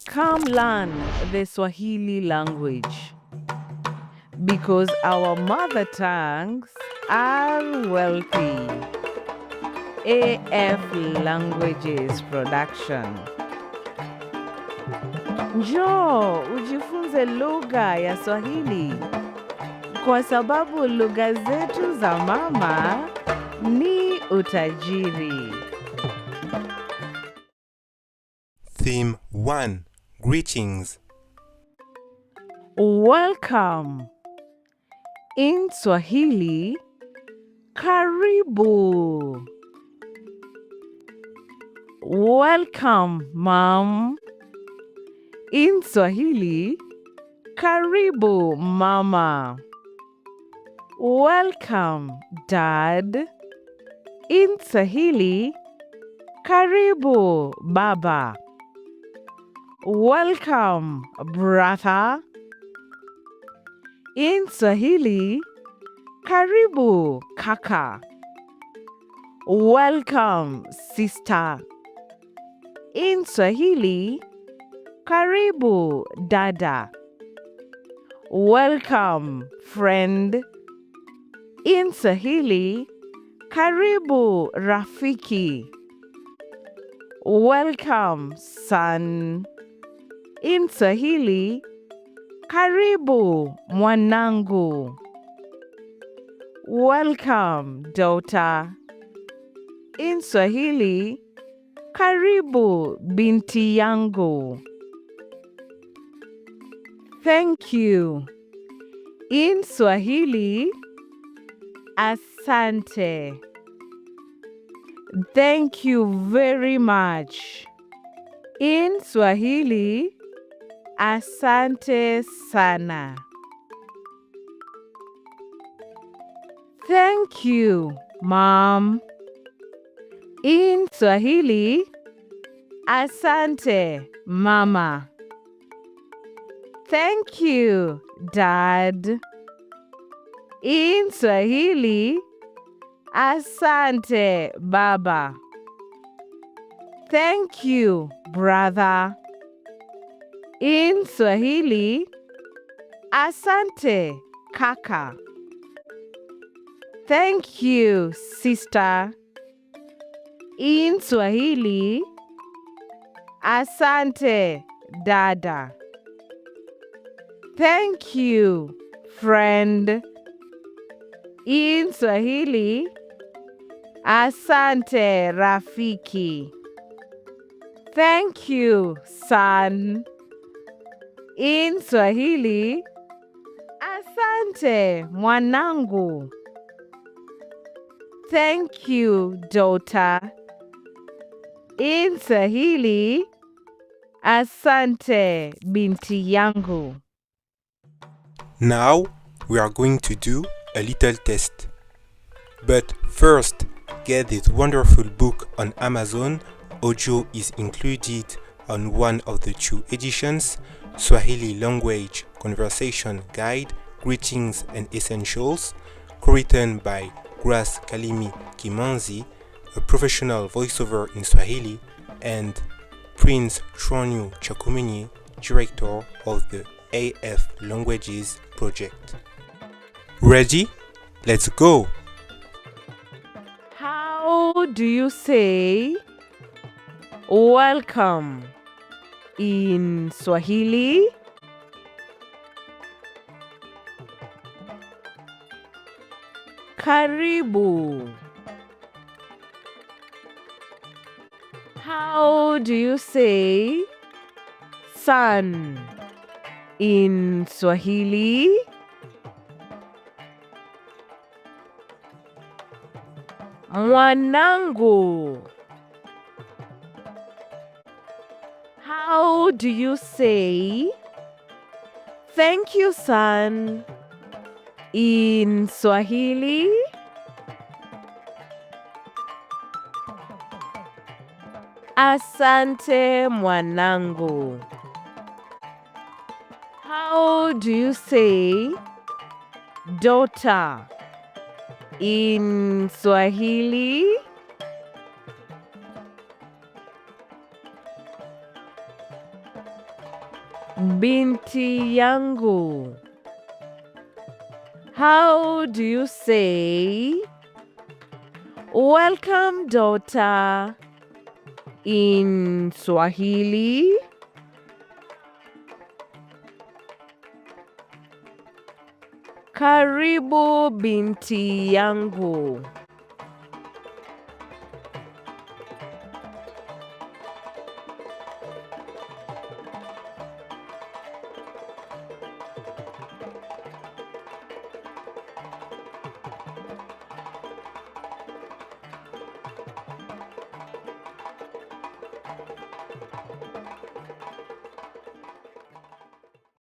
Come learn the Swahili language because our mother tongues are wealthy. AFLanguages Production. Njoo ujifunze lugha ya Swahili kwa sababu lugha zetu za mama ni utajiri. Theme 1. Greetings. Welcome. In Swahili, karibu. Welcome, Mom. In Swahili, karibu, Mama. Welcome, Dad. In Swahili, karibu, Baba. Welcome, brother. In Swahili, karibu, kaka. Welcome, sister. In Swahili, karibu, dada. Welcome, friend. In Swahili, karibu, rafiki. Welcome, son. In Swahili, karibu, mwanangu. Welcome, daughter. In Swahili, karibu, binti yangu. Thank you. In Swahili, asante. Thank you very much. In Swahili, asante sana. Thank you, Mom. In Swahili, asante, Mama. Thank you, Dad. In Swahili, asante, Baba. Thank you, brother. In Swahili, asante, kaka. Thank you, sister. In Swahili, asante, dada. Thank you, friend. In Swahili, asante, rafiki. Thank you, son. In Swahili, asante, mwanangu. Thank you, daughter. In Swahili, asante, binti yangu. Now we are going to do a little test. But first, get this wonderful book on Amazon. Audio is included on one of the two editions, Swahili Language Conversation Guide, Greetings and Essentials, co-written by Kalimi Kimanzi, a professional voiceover in Swahili, and Prïnce Tchouangnou-Tchakoumegne, director of the AFLanguages Project. Ready? Let's go! How do you say welcome in Swahili? Karibu. How do you say son in Swahili? Mwanangu. How do you say thank you, son, in Swahili? Asante, mwanangu. How do you say daughter in Swahili? Binti yangu. How do you say welcome, daughter, in Swahili? Karibu binti yangu.